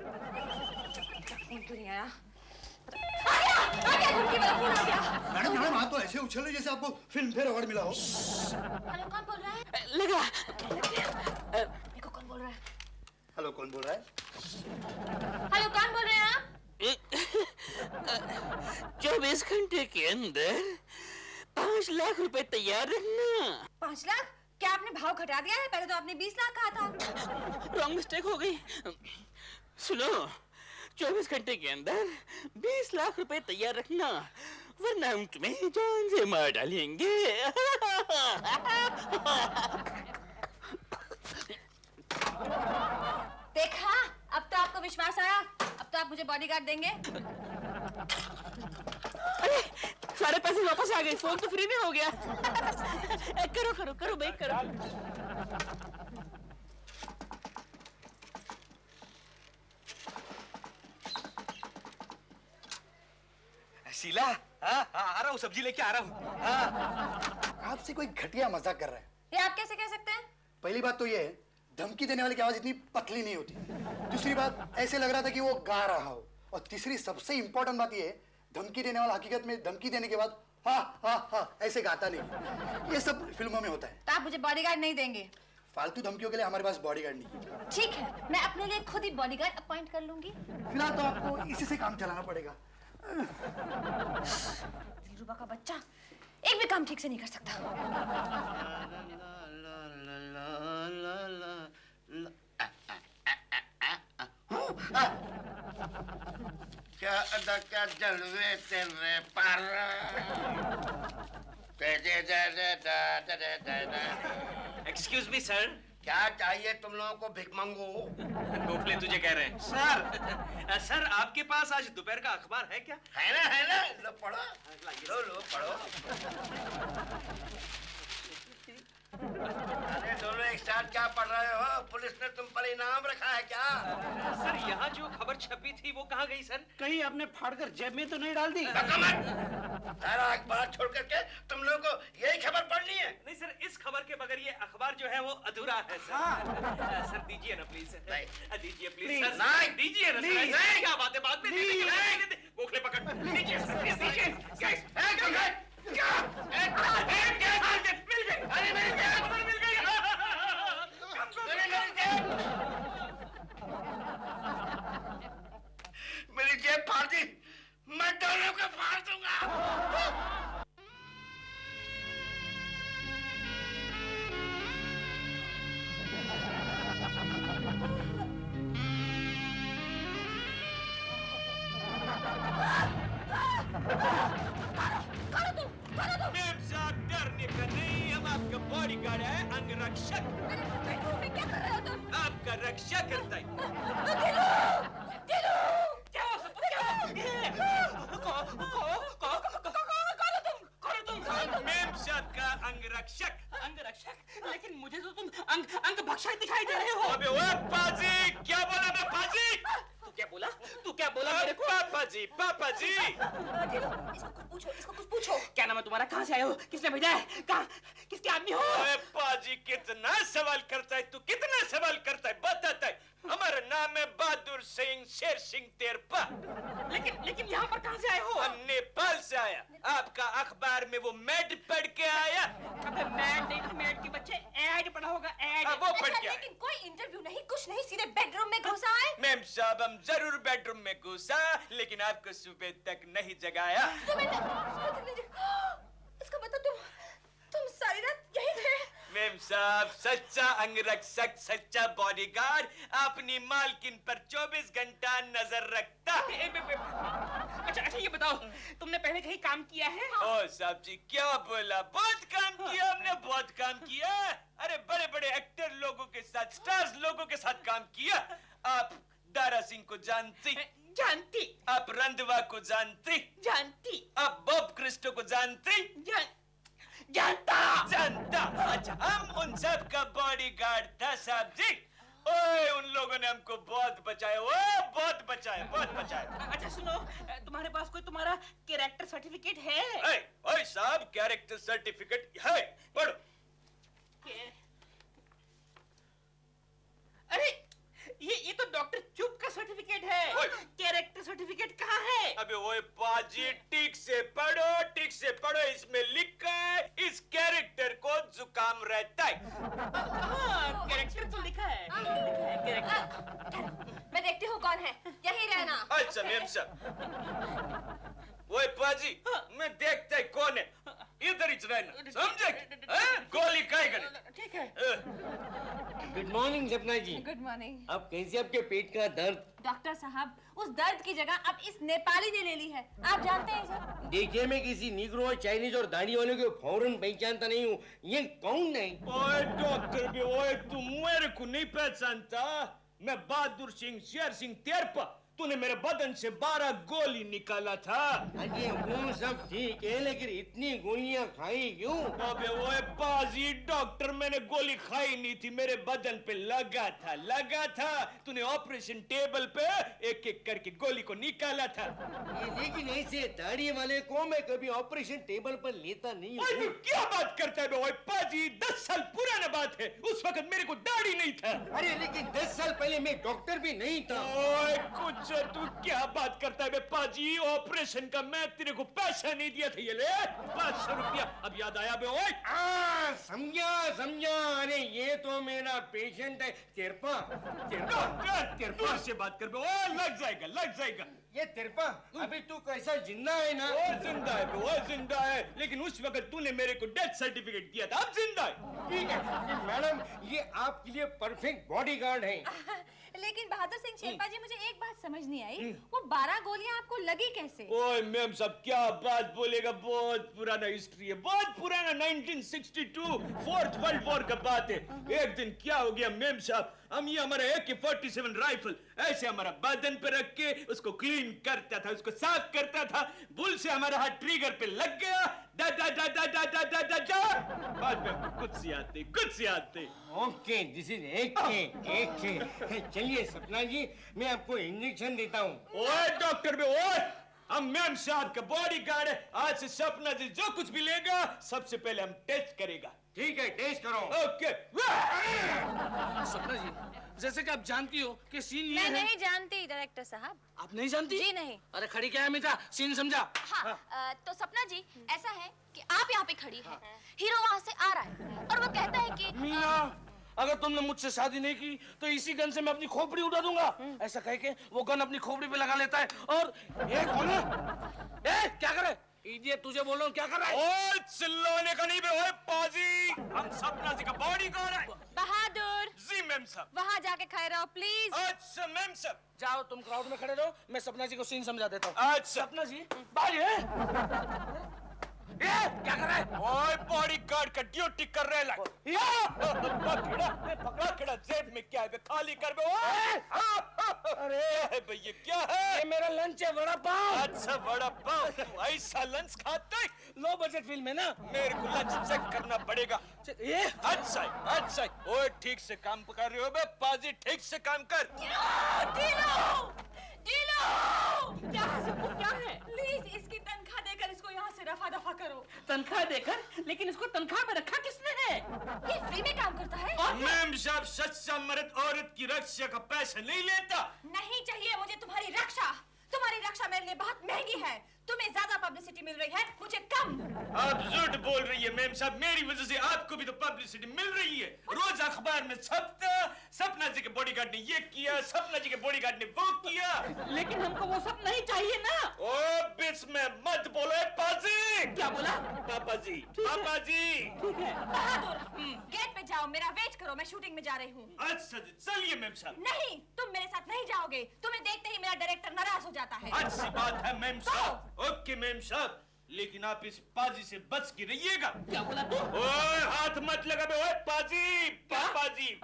फोन क्यों नहीं आया? मैडम आप तो ऐसे उछल रहे जैसे आपको फिल्म फेयर अवार्ड मिला हो। हेलो, कौन बोल रहा है? लगा। देखो कौन बोल रहा है। हेलो, कौन बोल रहा है? हेलो, कौन बोल रहे हैं आप? 24 घंटे के अंदर 5 लाख रुपए तैयार रखना। 5 लाख? क्या आपने भाव घटा दिया है? पहले तो आपने 20 लाख कहा था। रॉन्ग मिस्टेक हो गई। सुनो, 24 घंटे के अंदर 20 लाख रुपए तैयार रखना, वरना हम तुम्हें जान से मार डालेंगे। देखा, अब तो आपको विश्वास आया। अब तो आप मुझे बॉडीगार्ड देंगे। अरे सारे पैसे वापस आ गए, फोन तो फ्री में हो गया। करो भाई, करो। शीला, आ रहा हूँ, सब्जी लेके आ रहा हूँ। आपसे कोई घटिया मजाक कर रहा है। ये आप कैसे कह सकते हैं? पहली बात तो ये है, धमकी देने वाले की आवाज इतनी पतली नहीं होती। दूसरी बात, ऐसे लग रहा था कि वो गा रहा हो। और तीसरी सबसे इंपॉर्टेंट बात ये है, धमकी देने वाला हकीकत में धमकी देने के बाद हाँ ऐसे गाता नहीं। ये सब फिल्मों में होता है। तो आप मुझे बॉडीगार्ड नहीं देंगे? फालतू धमकियों के लिए हमारे पास बॉडीगार्ड नहीं है। ठीक है, मैं अपने लिए खुद ही बॉडीगार्ड अपॉइंट कर लूंगी। फिलहाल तो आपको इसी से काम चलाना पड़ेगा। दिलरुबा का बच्चा एक भी काम ठीक से नहीं कर सकता। क्या अदा क्या जलवे तेरे पर एक्सक्यूज मी सर, क्या चाहिए तुम लोगों को भिखमंगो? गोखले तुझे कह रहे हैं। सर आपके पास आज दोपहर का अखबार है क्या? है ना लो पढ़ो, लो पढ़ो। अरे दोनों एक साथ क्या पढ़ रहे हो? पुलिस ने तुम पर इनाम रखा है क्या? सर यहाँ जो खबर छपी थी वो कहाँ गई सर? कहीं आपने फाड़कर जेब में तो नहीं डाल दी? सारा अखबार छोड़ करके तुम लोगों को यही खबर पढ़नी है? नहीं सर, इस खबर के बगैर ये अखबार जो है वो अधूरा है सर। सर दीजिए ना प्लीज। दीजिए प्लीज सर। नहीं दीजिए ना सर। क्या बात है, बाद में दे देंगे। गोखले पकड़ दीजिए दीजिए। मेरी जेब फाड़ दी, मैं दोनों को फाड़ दूंगा। मैम साहब डरने का नहीं, हम आपका बॉडीगार्ड है, अंगरक्षक। क्या कर रहे हो तुम? आपका रक्षा करता है। मैम साहब का अंगरक्षक। अंगरक्षक? लेकिन मुझे तो तुम अंग भक्षक दिखाई दे रहे हो। अबे ओए पाजी, क्या बोला मैं पाजी? तू क्या बोला मेरे को? पापा जी। इसको कुछ पूछो। क्या नाम है तुम्हारा? कहाँ से आए हो? किसने भेजा है? कहाँ? किसके आदमी हो? ओए पाजी, कितना सवाल करता है तू, कितना सवाल करता है, बताता है। हमारा नाम है बहादुर सिंह शेर सिंह तेरपा। लेकिन यहाँ पर कहाँ से आए हो? हम नेपाल से आया। आपका अखबार में वो मैड पढ़ के आया। अबे मैड नहीं, मैड के बच्चे ऐड पढ़ा होगा, ऐड। वो पढ़ के आया। लेकिन कोई इंटरव्यू नहीं, कुछ नहीं, सीधे बेडरूम में घुसा आए। मैम साहब, हम जरूर बेडरूम में घुसा, लेकिन आपको सुबह तक नहीं जगाया। इसका मतलब तुम सारी रात यही थे? मैम साहब, सच्चा अंगरक्षक, सच्चा बॉडीगार्ड अपनी मालकिन पर 24 घंटा नजर रखता है। अच्छा ये बताओ, तुमने पहले कहीं काम किया है? ओ साहब जी, क्या बोला? बहुत काम किया हमने, बहुत काम किया। अरे बड़े बड़े एक्टर लोगों के साथ, स्टार्स लोगों के साथ काम किया। आप दारा सिंह को जानती? आप रंधवा को जानती? आप बॉब क्रिस्टो को जानती? जानता। अच्छा, हम उन सब का बॉडीगार्ड था साहब जी। ओए, उन लोगों ने हमको बहुत बचाया, बहुत बचाया। अच्छा सुनो, तुम्हारे पास कोई तुम्हारा कैरेक्टर सर्टिफिकेट है? ओए साहब, कैरेक्टर सर्टिफिकेट है, पढ़ो। अरे ये तो डॉक्टर चुप का सर्टिफिकेट है। कैरेक्टर सर्टिफिकेट कहाँ है? अबे ओए पाजी, ठीक से पढ़ो। इसमें लिखा है इस कैरेक्टर को जुकाम रहता है। कैरेक्टर तो लिखा है। मैं देखती हूँ कौन है, यही रहना। अच्छा मैम साहब। ओए पाजी, मैं देखता है कौन है, इधर ही रहना, समझे? गोली खाए करे। ठीक है। गुड मॉर्निंग सपना जी। Good morning. अब कैसे आपके पेट का दर्द? डॉक्टर साहब, उस दर्द की जगह अब इस नेपाली ने ले ली है। आप जानते हैं इसे? देखिए, मैं किसी निग्रो, चाइनीज और दाढ़ी वालों को फौरन पहचानता नहीं हूँ। ये कौन है? ओए डॉक्टर भी, ओए तुम मेरे को नहीं पहचानता? मैं बहादुर सिंह शेर सिंह तेरपा। तूने मेरे बदन से 12 गोली निकाला था। अरे वो सब ठीक है, लेकिन इतनी गोलियां खाई क्यों? अबे ओए बाजी डॉक्टर, मैंने गोली खाई नहीं थी, मेरे बदन पे लगा था। तूने ऑपरेशन टेबल पे एक एक करके गोली को निकाला था। लेकिन ऐसे दाढ़ी वाले को मैं कभी ऑपरेशन टेबल पर लेता नहीं हूँ। क्या बात करता है ओए बाजी? 10 साल पुराना बात है, उस वक्त मेरे को दाढ़ी नहीं था। अरे लेकिन 10 साल पहले मैं डॉक्टर भी नहीं था। ओए कुछ से तू क्या बात करता है बे पाजी? ऑपरेशन का मैं तेरे को पैसा नहीं दिया था, ये ले 500 रुपया। अब याद आया बे? ओए समझा। अरे ये तो मेरा पेशेंट है तिरपा। तिरपा से बात कर बे। ओ लग जाएगा। ये तिरपा अभी तू कैसा जिंदा है ना? जिंदा है वो जिंदा है, लेकिन उस वक्त तूने मेरे को डेथ सर्टिफिकेट दिया था, अब जिंदा है। ठीक है मैडम, ये आपके लिए परफेक्ट बॉडीगार्ड है। लेकिन बहादुर सिंह शेरपा जी, मुझे एक बात समझ नहीं आई, वो 12 गोलियां आपको लगी कैसे? ओए मैम साहब क्या बात बोलेगा, बहुत पुराना हिस्ट्री है, बहुत पुराना 1962 फोर्थ वर्ल्ड वॉर का बात है। एक दिन क्या हो गया मैम साहब, हम ये हमारा AK-47 राइफल ऐसे हमारा बदन पे रख के उसको क्लीन करता था, उसको साफ करता था, बुल से हमारा हाथ ट्रिगर पे लग गया, दा दा दा दा दा दा दा दा दा। बाद में कुछ से आते। ओके, दिस इज एक। चलिए सपना जी, मैं आपको इंजेक्शन देता हूँ। ओए डॉक्टर बे, ओए हम मैम साहब का बॉडीगार्ड है, आज से सपना जी जो कुछ भी लेगा सबसे पहले हम टेस्ट करेगा। ठीक है, टेस्ट करो। ओके। सपना जी, जैसे कि आप जानती हो कि सीन ये मैं है। नहीं जानती डायरेक्टर साहब। आप नहीं जानती? जी नहीं। अरे खड़ी क्या है मीठा, सीन समझा? हाँ, तो सपना जी ऐसा है कि आप यहाँ पे खड़ी हैं, हीरो वहाँ से आ रहा है और वो कहता है कि मीना, अगर तुमने मुझसे शादी नहीं की तो इसी गन से मैं अपनी खोपड़ी उड़ा दूंगा। ऐसा कह के वो गन अपनी खोपड़ी पे लगा लेता है और ये कौन है? क्या करे? इडियट, तुझे बोल रहा हूँ, क्या कर रहा है? ओए चिल्लाने का नहीं बे, ओए पाजी, हम सपना जी का बॉडीगार्ड है। बहादुर जी मैम साहब। वहाँ जाके खड़े रहो प्लीज। अच्छा मैम साहब। जाओ तुम क्राउड में खड़े रहो, मैं सपना जी को सीन समझा देता हूँ। अच्छा सपना जी बाहर क्या कर रहा है? ओए बॉडीगार्ड का ड्यूटी कर रहे हैं। पकड़ा जेब में क्या है, खाली कर बे। अरे भैया क्या है? ये मेरा लंच है, वड़ा पाव। अच्छा वड़ा पाव, तू ऐसा लंच खाता है? लो बजट फिल्म है ना, मेरे को लंच चेक करना पड़ेगा। ये अच्छा ओए ठीक से काम कर रहे हो बे पाजी, ठीक से काम कर। क्या है? प्लीज इसकी तनख्वाह देकर इसको यहाँ से रफा दफा करो। तनख्वाह देकर? लेकिन इसको तनख्वाह में रखा किसने है? ये फ्री में काम करता है। मैम साहब, सच्चा मर्द औरत की रक्षा का पैसा नहीं लेता। नहीं चाहिए मुझे तुम्हारी रक्षा। तुम्हारी रक्षा मेरे लिए बहुत महंगी है। तुम्हें ज्यादा पब्लिसिटी मिल रही है, मुझे कम। आप झूठ बोल रही है मैम साहब, मेरी वजह से आपको भी तो पब्लिसिटी मिल रही है। रोज अखबार में छपता, सपना जी के बॉडीगार्ड ने ये किया, सपना जी के बॉडीगार्ड ने वो किया। लेकिन हमको वो सब नहीं चाहिए ना। ओ बीच में मत बोलो पाजी। क्या बोला? पापा जी। ठीक है। बहादुर, गेट पे जाओ, मेरा वेट करो, मैं शूटिंग में जा रही हूँ। अच्छा जी, चलिए मैम साहब। नहीं, तुम मेरे साथ नहीं जाओगे। तुम्हें देखते ही मेरा डायरेक्टर नाराज हो जाता है। अच्छी बात है मैम साहब। ओके मैम साहब, लेकिन आप इस पाजी से बच के रहिएगा। क्या बोला तू? ओए हाथ मत लगा बे, ओए पाजी। पापा जी।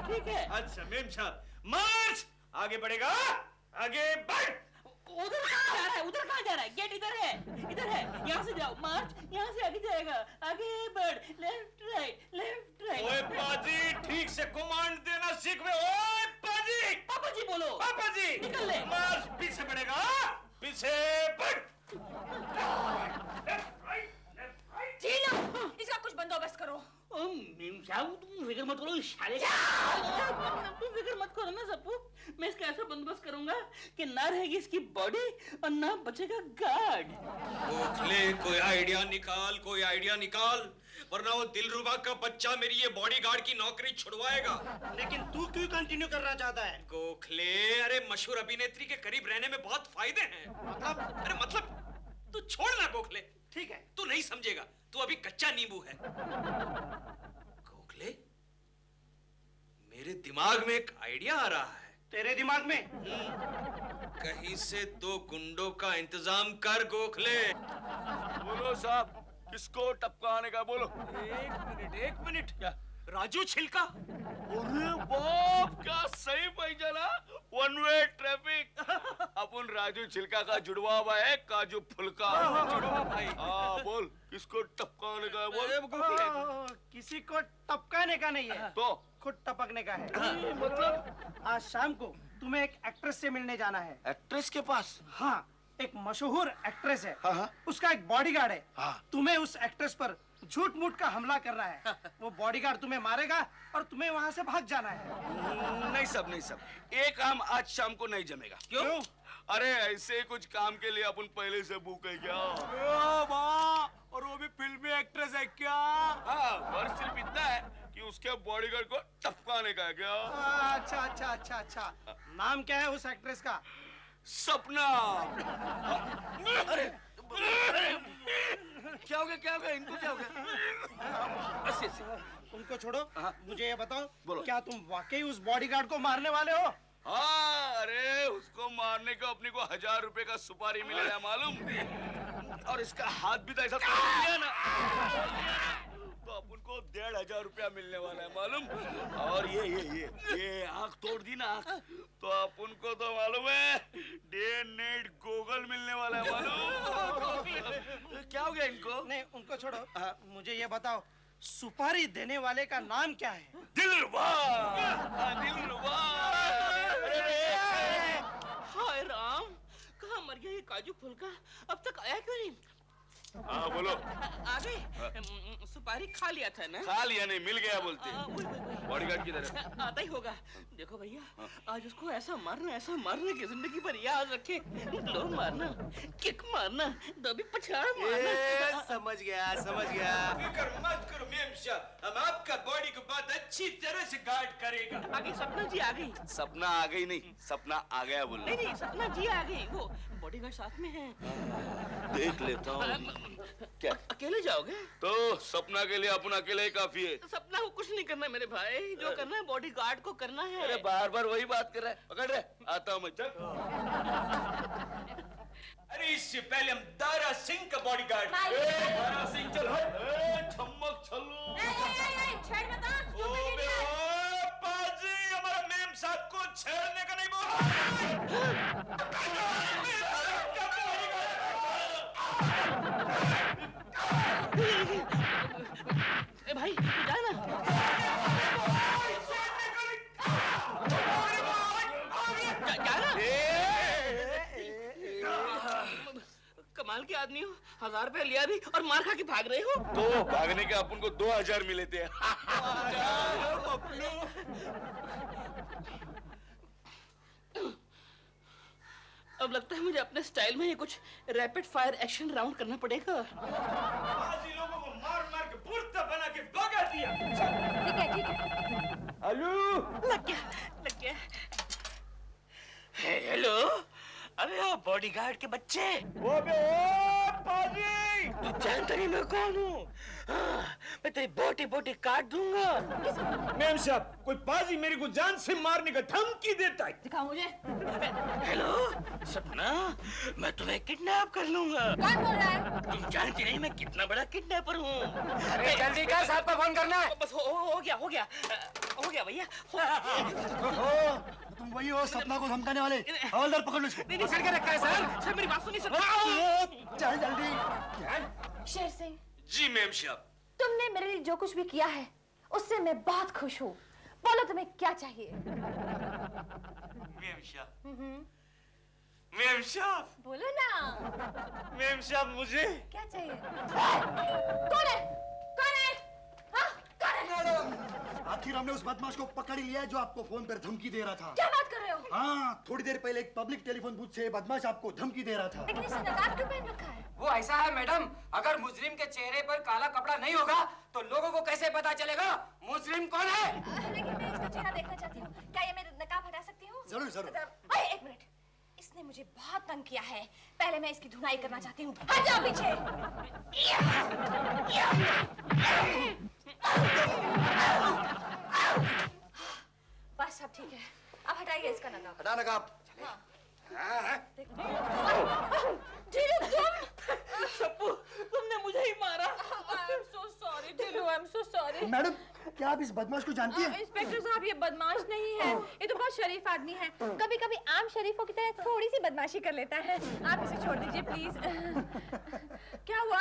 ठीक है। अच्छा मैम साहब, मार्च आगे बढ़ेगा, आगे बढ़। उधर कहाँ जा रहा है? गेट इधर है। यहाँ से जाओ, मार्च, यहाँ से आगे जाएगा, आगे बढ़, लेफ्ट राइट। ओए पाजी, ठीक से कमांड देना सीख बे। ओए पाजी। पापा जी बोलो। पापा जी। निकल ले। मार्च पीछे बढ़ेगा, पीछे बढ़। चीलो, इसका कुछ बंदोबस्त करो। मेम साहब तुम फिक्र मत करो, साले तुम फिक्र मत करो ना सप्पू, मैं इसका ऐसा बंदोबस्त करूंगा कि ना रहेगी इसकी बॉडी और ना बचेगा गार्ड। गोखले, कोई आइडिया निकाल, वरना वो दिलरुबा का बच्चा मेरी ये बॉडीगार्ड की नौकरी छुड़वाएगा। लेकिन तू क्यों कंटिन्यू करना चाहता है? गोखले, अरे मशहूर अभिनेत्री के करीब रहने में बहुत फायदे हैं। मतलब तू छोड़ ना गोखले। ठीक है, तू नहीं समझेगा, तू अभी कच्चा नींबू है। गोखले, मेरे दिमाग में एक आइडिया आ रहा है। तेरे दिमाग में? कहीं से 2 गुंडों का इंतजाम कर गोखले। बोलो साहब, किसको टपकाने का बोलो। एक मिनट क्या? राजू छिलका? अरे बाप, क्या सही पहचाना, 1 वे ट्रैफिक। अपन राजू छिलका का जुड़वा हुआ है काजू फुलका। जुड़वा भाई। हाँ बोल, किसको टपकाने का है बोल। किसी को टपकाने का नहीं है, तो खुद टपकने का है। मतलब आज शाम को तुम्हें एक एक्ट्रेस से मिलने जाना है। एक्ट्रेस के पास? हाँ, एक मशहूर एक्ट्रेस है। हाँ। उसका एक बॉडीगार्ड है। हाँ। तुम्हें उस एक्ट्रेस पर झूठ मूठ का हमला कर रहा है। वो बॉडीगार्ड तुम्हें मारेगा और तुम्हें वहाँ से भाग जाना है। नहीं सब नहीं सब, एक काम आज शाम को नहीं जमेगा। क्यों? अरे ऐसे कुछ काम के लिए अपन पहले से बुक है क्या? और वो भी फिल्मी एक्ट्रेस है क्या? हाँ, फर्क सिर्फ इतना है कि उसके बॉडीगार्ड को टपकाने का है क्या? अच्छा अच्छा अच्छा अच्छा। नाम क्या है उस एक्ट्रेस का? सपना। अरे क्या हो गया, क्या हो गया, इनको क्या हो गया? उनको छोड़ो, मुझे ये बताओ, बोलो। क्या तुम वाकई उस बॉडीगार्ड को मारने वाले हो? हाँ, अरे उसको मारने को अपने को 1000 रुपए का सुपारी मिलेगा मालूम, और इसका हाथ भी तो ऐसा तोड़ दिया ना, तो अपन को 1500 रुपया मिलने वाला है मालूम। और ये आँख तोड़ दी ना आँख, तो अपन को तो मालूम है डे नाइट गोगल मिलने वाला है मालूम। क्या हो गया इनको? नहीं, उनको छोड़ो, मुझे ये बताओ, सुपारी देने वाले का नाम क्या है? दिलरुबा। हाय राम, कहाँ मर गया ये काजू फूल का? अब तक आया क्यों नहीं? हाँ बोलो। आ गए? सुपारी खा लिया था ना? खा लिया नहीं, मिल गया बोलते। बॉडीगार्ड की तरह आता ही होगा। देखो भैया, आज उसको ऐसा मारना कि जिंदगी भर याद रखे। लो मारना, किक मारना, दबी पछाड़ मारना। समझ गया। फिक्र मत करो मेम साहब, हम आपका बॉडी को बहुत अच्छी तरह से गार्ड करेगा। आगे सपना जी आ गई। सपना आ गई नहीं, सपना आ गया बोल। नहीं, सपना जी आ गई। वो बॉडीगार्ड साथ में है। देख लेता हूँ। क्या अकेले जाओगे? तो सपना के लिए अपन अकेले ही काफी है। सपना को कुछ नहीं करना मेरे भाई, जो करना है बॉडीगार्ड को करना है। अरे बार बार वही बात कर रहा है, पकड़ रहे, आता हूँ मैं, चल। अरे इससे पहले हम दारा सिंह का बॉडीगार्ड। दारा सिंह चल, छम्मक छल्लू। पाजी, हमारा मेम साहब को छेड़ने का नहीं बोला। ए भाई, जाना। कमाल के आदमी हो, 1000 रुपया लिया भी और मार खा के भाग रहे हो। तो भागने के अपन को 2000 मिले थे। अब लगता है मुझे अपने स्टाइल में ये कुछ रैपिड फायर एक्शन राउंड करना पड़ेगा। बाजी लोगों को मार के बुर्ता बना के भगा दिया। ठीक है। हेलो, लग गया। हेलो, अबे ओ बॉडीगार्ड के बच्चे। पाजी, तू जानता नहीं मैं कौन हूँ? मैं तेरी बोटी काट दूंगा। मेम साहब, कोई पाजी मेरे को जान से मारने का धमकी देता है। दिखाओ मुझे। हेलो सपना, मैं तुम्हें किडनैप कर लूंगा। कौन बोल रहा है? तुम जानती नहीं मैं कितना बड़ा किडनैपर हूँ। अरे जल्दी कर, साहब को फोन करना है। बस हो गया भैया। तुम वही हो सपना को धमकाने वाले? हवलदार पकड़ लो इसको। पकड़ के रखा है सर मेरी बात सुनिए सर। चल जल्दी। शेर सिंह, जी मेम साहब। तुमने मेरे लिए जो कुछ भी किया है उससे मैं बहुत खुश हूँ। बोलो तुम्हें क्या चाहिए? मेम साहब, बोलो ना। मेम साहब मुझे क्या चाहिए? कौन है? हाँ, कौन है? मैडम, आखिर हमने उस बदमाश को पकड़ लिया है जो आपको फोन पर धमकी दे रहा था। क्या बात कर रहे हो? हाँ, थोड़ी देर पहले एक पब्लिक टेलीफोन बूथ से बदमाश आपको धमकी दे रहा था। लेकिन इसने नकाब क्यों पहन रखा है? वो ऐसा है मैडम, अगर मुजरिम के चेहरे पर काला कपड़ा नहीं होगा तो लोगों को कैसे पता चलेगा मुजरिम कौन है? लेकिन मैं इसका चेहरा देखना चाहती हूँ। क्या ये मेरा नकाब हटा सकती हूँ? जरूर। ओए, एक मिनट। इसने मुझे बहुत तंग किया है। पहले मैं इसकी धुनाई करना चाहती हूँ। हट जाओ पीछे। बस अब ठीक है। अब हटाइए इसका नकाब। हटा नकाब। सप्पू, तुमने मुझे ही मारा। I'm so sorry, ढिलू, I'm so sorry। Madam, क्या आप इस बदमाश को जानती हैं? इंस्पेक्टर साहब, ये बदमाश नहीं है, ये तो बहुत शरीफ आदमी है। कभी कभी आम शरीफों की तरह थोड़ी सी बदमाशी कर लेता है। आप इसे छोड़ दीजिए प्लीज। क्या हुआ?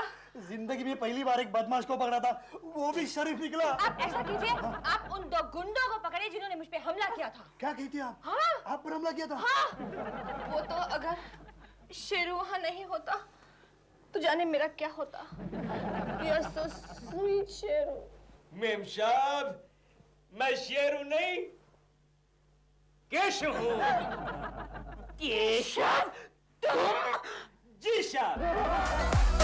जिंदगी में पहली बार एक बदमाश को पकड़ा था, वो भी शरीफ निकला। आप ऐसा कीजिए, आप उन 2 गुंडों को पकड़े जिन्होंने मुझ पे हमला किया था। क्या कहती हैं आप? हाँ, आप पर हमला किया था? हाँ। वो तो अगर शेरू वहाँ नहीं होता तो जाने मेरा क्या होता। You're so sweet, Sheru. Ma'am साहब, मैं शेरू नहीं, केशव हूँ। केशव, तुम? जी साहब।